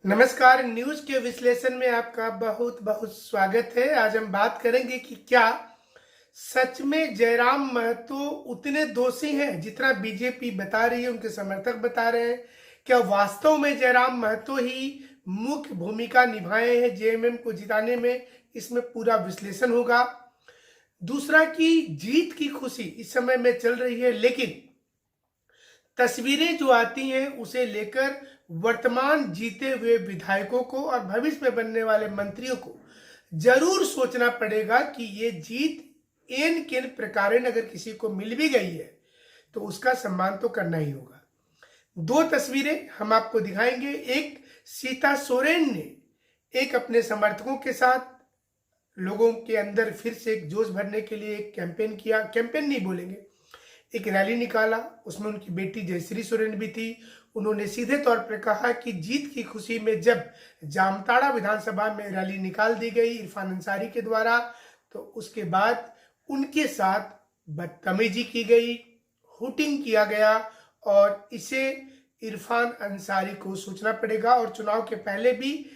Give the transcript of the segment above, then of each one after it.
नमस्कार। न्यूज के विश्लेषण में आपका बहुत बहुत स्वागत है। आज हम बात करेंगे कि क्या सच में जयराम महतो उतने दोषी हैं जितना बीजेपी बता रही है, उनके समर्थक बता रहे हैं। क्या वास्तव में जयराम महतो ही मुख्य भूमिका निभाए हैं जेएमएम को जिताने में? इसमें पूरा विश्लेषण होगा। दूसरा कि जीत की खुशी इस समय में चल रही है, लेकिन तस्वीरें जो आती हैं उसे लेकर वर्तमान जीते हुए विधायकों को और भविष्य में बनने वाले मंत्रियों को जरूर सोचना पड़ेगा कि ये जीत एन किन प्रकार अगर किसी को मिल भी गई है तो उसका सम्मान तो करना ही होगा। दो तस्वीरें हम आपको दिखाएंगे। एक, सीता सोरेन ने एक अपने समर्थकों के साथ लोगों के अंदर फिर से एक जोश भरने के लिए एक कैंपेन किया। कैंपेन नहीं बोलेंगे, एक रैली निकाला। उसमें उनकी बेटी जयश्री सोरेन भी थी। उन्होंने सीधे तौर पर कहा कि जीत की खुशी में जब जामताड़ा विधानसभा में रैली निकाल दी गई इरफान अंसारी के द्वारा, तो उसके बाद उनके साथ बदतमीजी की गई, हुटिंग किया गया और इसे इरफान अंसारी को सोचना पड़ेगा। और चुनाव के पहले भी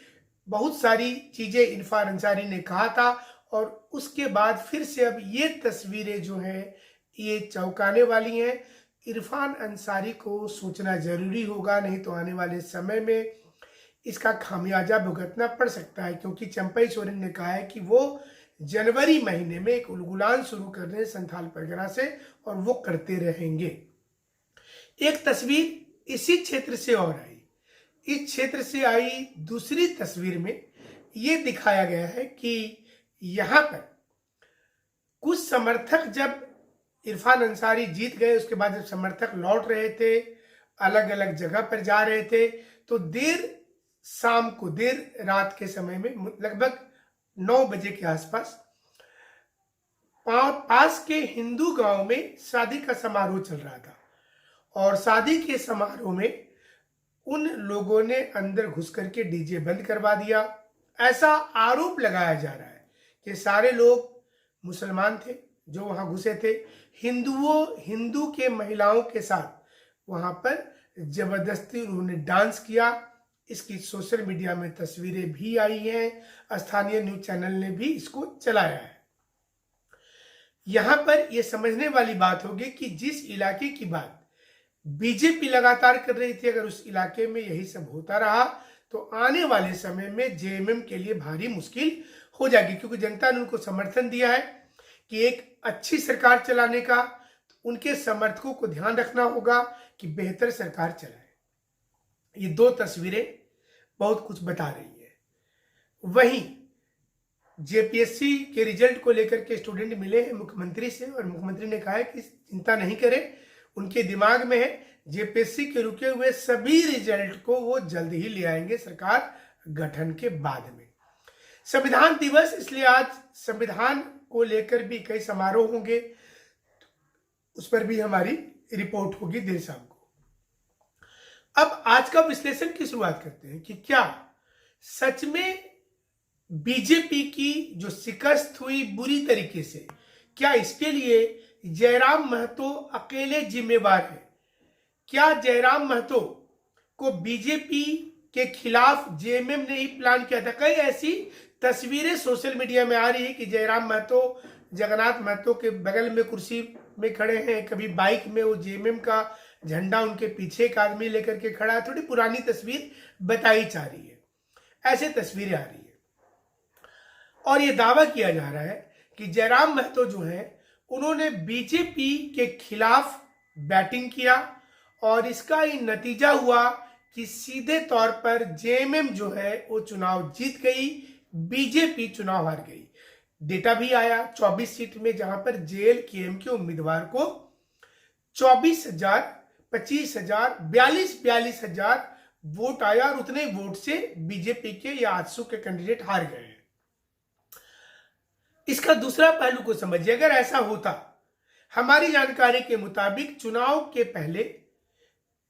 बहुत सारी चीजें इरफान अंसारी ने कहा था और उसके बाद फिर से अब ये तस्वीरें जो हैं ये चौंकाने वाली हैं। इरफान अंसारी को सोचना जरूरी होगा, नहीं तो आने वाले समय में इसका खामियाजा भुगतना पड़ सकता है, क्योंकि चंपई सोरेन ने कहा है कि वो जनवरी महीने में एक उलगुलान शुरू कर रहे हैं संथाल परगना से और वो करते रहेंगे। एक तस्वीर इसी क्षेत्र से और आई। इस क्षेत्र से आई दूसरी तस्वीर में ये दिखाया गया है कि यहां पर कुछ समर्थक जब इरफान अंसारी जीत गए, उसके बाद जब समर्थक लौट रहे थे, अलग अलग जगह पर जा रहे थे, तो देर शाम को, देर रात के समय में लगभग 9 बजे के आसपास पास के हिंदू गांव में शादी का समारोह चल रहा था और शादी के समारोह में उन लोगों ने अंदर घुस करके डीजे बंद करवा दिया। ऐसा आरोप लगाया जा रहा है कि सारे लोग मुसलमान थे जो वहां घुसे थे। हिंदू के महिलाओं के साथ वहां पर जबरदस्ती उन्होंने डांस किया। इसकी सोशल मीडिया में तस्वीरें भी आई हैं, स्थानीय न्यूज चैनल ने भी इसको चलाया है। यहां पर यह समझने वाली बात होगी कि जिस इलाके की बात बीजेपी लगातार कर रही थी, अगर उस इलाके में यही सब होता रहा तो आने वाले समय में जेएमएम के लिए भारी मुश्किल हो जाएगी, क्योंकि जनता ने उनको समर्थन दिया है कि एक अच्छी सरकार चलाने का। उनके समर्थकों को ध्यान रखना होगा कि बेहतर सरकार चलाए। ये दो तस्वीरें बहुत कुछ बता रही है। वहीं जेपीएससी के रिजल्ट को लेकर के स्टूडेंट मिले हैं मुख्यमंत्री से और मुख्यमंत्री ने कहा है कि चिंता नहीं करें, उनके दिमाग में है जेपीएससी के रुके हुए सभी रिजल्ट को वो जल्द ही ले आएंगे सरकार गठन के बाद में। संविधान दिवस, इसलिए आज संविधान को लेकर भी कई समारोह होंगे, उस पर भी हमारी रिपोर्ट होगी देर शाम को। अब आज का विश्लेषण की शुरुआत करते हैं कि क्या सच में बीजेपी की जो शिकस्त हुई बुरी तरीके से, क्या इसके लिए जयराम महतो अकेले जिम्मेवार है? क्या जयराम महतो को बीजेपी के खिलाफ जेएमएम ने ही प्लान किया था? कई ऐसी तस्वीरें सोशल मीडिया में आ रही है कि जयराम महतो जगन्नाथ महतो के बगल में कुर्सी में खड़े हैं, कभी बाइक में वो जेएमएम का झंडा उनके पीछे एक आदमी लेकर के खड़ा है। थोड़ी पुरानी तस्वीर बताई जा रही है, ऐसे तस्वीरें आ रही है और ये दावा किया जा रहा है कि जयराम महतो जो है उन्होंने बीजेपी के खिलाफ बैटिंग किया और इसका ही नतीजा हुआ कि सीधे तौर पर जेएमएम जो है वो चुनाव जीत गई, बीजेपी चुनाव हार गई। डेटा भी आया 24 सीट में, जहां पर जेएलकेएम के उम्मीदवार को 24,000, 25,000, 42,000 वोट आया और उतने वोट से बीजेपी के या आजसू के कैंडिडेट हार गए हैं। इसका दूसरा पहलू को समझिए। अगर ऐसा होता, हमारी जानकारी के मुताबिक चुनाव के पहले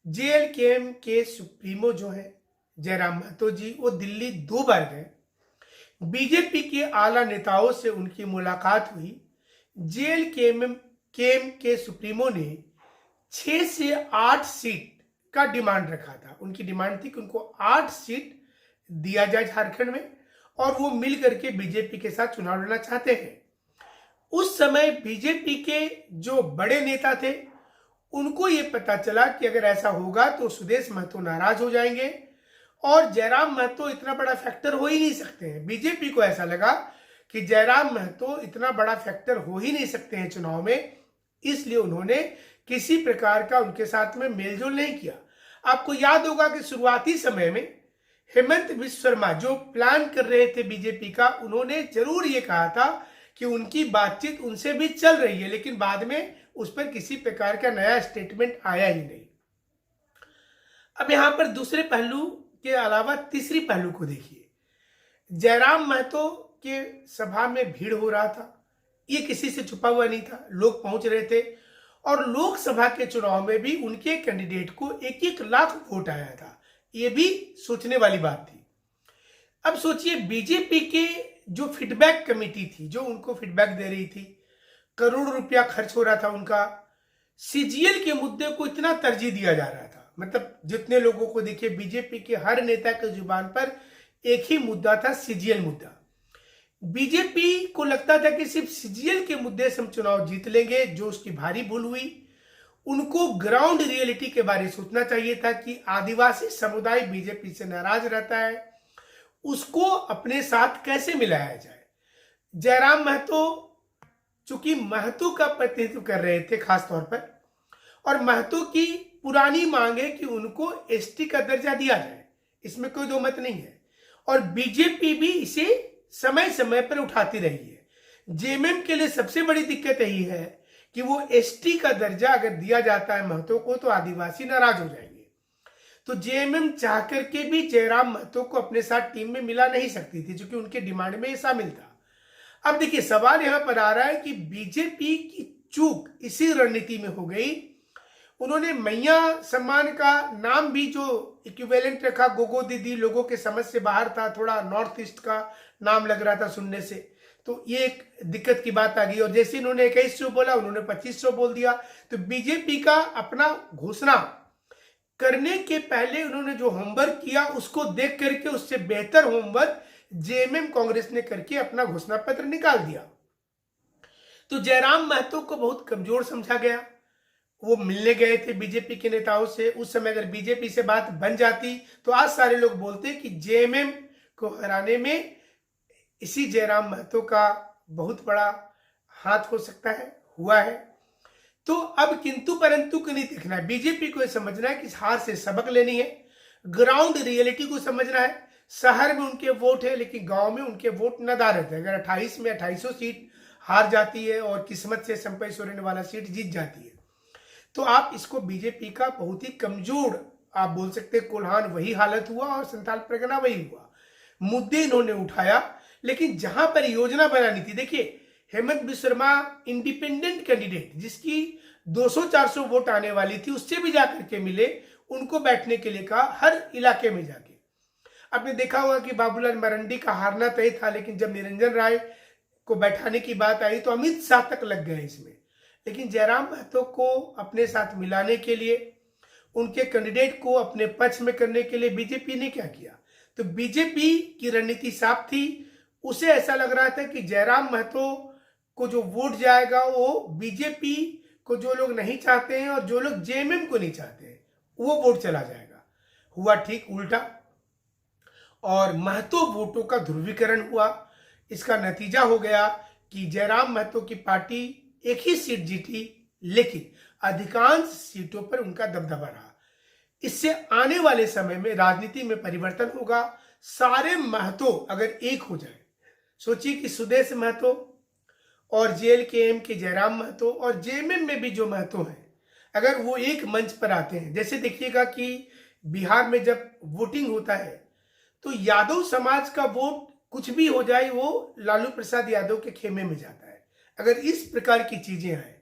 जेएलकेएम के सुप्रीमो जो है जयराम महतो जी, वो दिल्ली 2 बार गए। बीजेपी के आला नेताओं से उनकी मुलाकात हुई। जेएलकेएम के सुप्रीमो ने 6 से 8 सीट का डिमांड रखा था। उनकी डिमांड थी कि उनको 8 सीट दिया जाए झारखंड में और वो मिल करके बीजेपी के साथ चुनाव लड़ना चाहते हैं। उस समय बीजेपी के जो बड़े नेता थे उनको ये पता चला कि अगर ऐसा होगा तो सुदेश महतो नाराज हो जाएंगे और जयराम महतो इतना बड़ा फैक्टर हो ही नहीं सकते हैं। बीजेपी को ऐसा लगा कि जयराम महतो इतना बड़ा फैक्टर हो ही नहीं सकते हैं चुनाव में, इसलिए उन्होंने किसी प्रकार का उनके साथ में मेलजोल नहीं किया। आपको याद होगा कि शुरुआती समय में हेमंत बिश्व शर्मा जो प्लान कर रहे थे बीजेपी का, उन्होंने जरूर ये कहा था कि उनकी बातचीत उनसे भी चल रही है, लेकिन बाद में उस पर किसी प्रकार का नया स्टेटमेंट आया ही नहीं। अब यहां पर दूसरे पहलू के अलावा तीसरी पहलू को देखिए। जयराम महतो के सभा में भीड़ हो रहा था, ये किसी से छुपा हुआ नहीं था, लोग पहुंच रहे थे और लोकसभा के चुनाव में भी उनके कैंडिडेट को 1-1 लाख वोट आया था। ये भी सोचने वाली बात थी। अब सोचिए बीजेपी के जो फीडबैक कमेटी थी, जो उनको फीडबैक दे रही थी, करोड़ों रुपया खर्च हो रहा था उनका, सीजीएल के मुद्दे को इतना तरजीह दिया जा रहा था। मतलब जितने लोगों को देखिए बीजेपी के हर नेता के जुबान पर एक ही मुद्दा था, सीजीएल मुद्दा। बीजेपी को लगता था कि सिर्फ सीजीएल के मुद्दे से हम चुनाव जीत लेंगे, जो उसकी भारी भूल हुई। उनको ग्राउंड रियलिटी के बारे में सोचना चाहिए था कि आदिवासी समुदाय बीजेपी से नाराज रहता है, उसको अपने साथ कैसे मिलाया जाए। जयराम महतो चूंकि महतो का प्रतिनिधित्व कर रहे थे खास तौर पर, और महतो की पुरानी मांग है कि उनको एसटी का दर्जा दिया जाए, इसमें कोई दो मत नहीं है, और बीजेपी भी इसे समय समय पर उठाती रही है। जेएमएम के लिए सबसे बड़ी दिक्कत यही है कि वो एसटी का दर्जा अगर दिया जाता है महतो को तो आदिवासी नाराज हो जाएंगे। तो जेएमएम चाह करके भी जयराम महतो को अपने साथ टीम में मिला नहीं सकती थी, क्योंकि उनके डिमांड में ये शामिल था। अब देखिए सवाल यहां पर आ रहा है कि बीजेपी की चूक इसी रणनीति में हो गई। उन्होंने मैया सम्मान का नाम भी जो इक्विवेलेंट रखा, गोगो दीदी लोगों के समझ से बाहर था, थोड़ा नॉर्थ ईस्ट का नाम लग रहा था सुनने से, तो ये एक दिक्कत की बात आ गई। और जैसे इन्होंने 2100 बोला, उन्होंने 2500 बोल दिया। तो बीजेपी का अपना घोषणा करने के पहले उन्होंने जो होमवर्क किया उसको देख करके उससे बेहतर होमवर्क जेएमएम कांग्रेस ने करके अपना घोषणा पत्र निकाल दिया। तो जयराम महतो को बहुत कमजोर समझा गया। वो मिलने गए थे बीजेपी के नेताओं से। उस समय अगर बीजेपी से बात बन जाती तो आज सारे लोग बोलते कि जेएमएम को हराने में इसी जयराम महतो का बहुत बड़ा हाथ हो सकता है, हुआ है। तो अब किंतु परंतु को नहीं देखना है, बीजेपी को समझना है कि हार से सबक लेनी है, ग्राउंड रियलिटी को समझना है। शहर में उनके वोट है लेकिन गांव में उनके वोट नदारद है। अगर 28 में 2800 सीट हार जाती है और किस्मत से संपय सोरेन वाला सीट जीत जाती है, तो आप इसको बीजेपी का बहुत ही कमजोर आप बोल सकते हैं। कोल्हान वही हालत हुआ और संथाल परगना वही हुआ। मुद्दे इन्होंने उठाया लेकिन जहां पर योजना बनानी थी, देखिए हेमंत बिश्व शर्मा इंडिपेंडेंट कैंडिडेट जिसकी 200-400 वोट आने वाली थी, उससे भी जाकर के मिले, उनको बैठने के लिए कहा हर इलाके में जाके। आपने देखा होगा कि बाबूलाल मरंडी का हारना तय था, लेकिन जब निरंजन राय को बैठाने की बात आई तो अमित शाह तक लग गए इसमें। लेकिन जयराम महतो को अपने साथ मिलाने के लिए, उनके कैंडिडेट को अपने पक्ष में करने के लिए बीजेपी ने क्या किया, तो बीजेपी की रणनीति साफ थी। उसे ऐसा लग रहा था कि जयराम महतो को जो वोट जाएगा वो बीजेपी को जो लोग नहीं चाहते हैं और जो लोग जेएमएम को नहीं चाहते हैं वो वोट चला जाएगा। हुआ ठीक उल्टा, और महतो वोटों का ध्रुवीकरण हुआ। इसका नतीजा हो गया कि जयराम महतो की पार्टी एक ही सीट जीती, लेकिन अधिकांश सीटों पर उनका दबदबा रहा। इससे आने वाले समय में राजनीति में परिवर्तन होगा। सारे महतो अगर एक हो जाए, सोचिए कि सुदेश महतो और जेएलकेएम के जयराम महतो और जेएमएम में भी जो महतो हैं, अगर वो एक मंच पर आते हैं, जैसे देखिएगा कि बिहार में जब वोटिंग होता है तो यादव समाज का वोट कुछ भी हो जाए वो लालू प्रसाद यादव के खेमे में जाता है। अगर इस प्रकार की चीजें आए,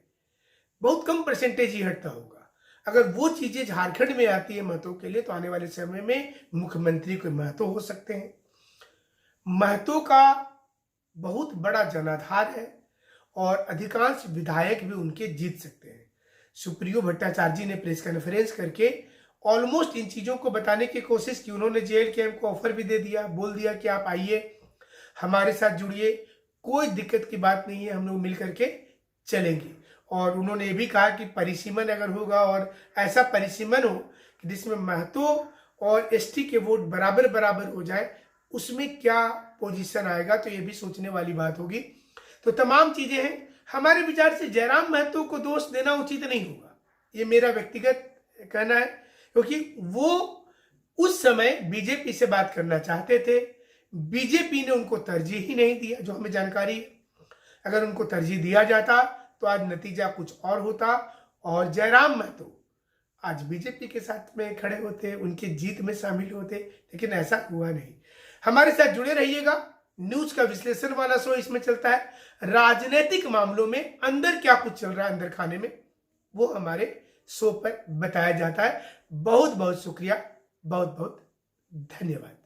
बहुत कम परसेंटेज ही हटता होगा। अगर वो चीजें झारखंड में आती है महतो के लिए, तो आने वाले समय में मुख्यमंत्री कोई महतो हो सकते हैं। महतो का बहुत बड़ा जनाधार है और अधिकांश विधायक भी उनके जीत सकते हैं। सुप्रियो भट्टाचार्य जी ने प्रेस कॉन्फ्रेंस करके ऑलमोस्ट इन चीज़ों को बताने की कोशिश की। उन्होंने जेल कैंप को ऑफर भी दे दिया, बोल दिया कि आप आइए, हमारे साथ जुड़िए, कोई दिक्कत की बात नहीं है, हम लोग मिल करके चलेंगे। और उन्होंने ये भी कहा कि परिसीमन अगर होगा और ऐसा परिसीमन हो कि जिसमें महतो और एसटी के वोट बराबर बराबर हो जाए, उसमें क्या पोजीशन आएगा, तो ये भी सोचने वाली बात होगी। तो तमाम चीजें हैं। हमारे विचार से जयराम महतो को दोष देना उचित नहीं होगा, ये मेरा व्यक्तिगत कहना है, क्योंकि वो उस समय बीजेपी से बात करना चाहते थे, बीजेपी ने उनको तरजीह ही नहीं दिया, जो हमें जानकारी है। अगर उनको तरजीह दिया जाता तो आज नतीजा कुछ और होता और जयराम महतो आज बीजेपी के साथ में खड़े होते, उनकी जीत में शामिल होते, लेकिन ऐसा हुआ नहीं। हमारे साथ जुड़े रहिएगा, न्यूज का विश्लेषण वाला शो इसमें चलता है। राजनीतिक मामलों में अंदर क्या कुछ चल रहा है अंदर खाने में, वो हमारे शो पर बताया जाता है। बहुत बहुत शुक्रिया, बहुत बहुत धन्यवाद।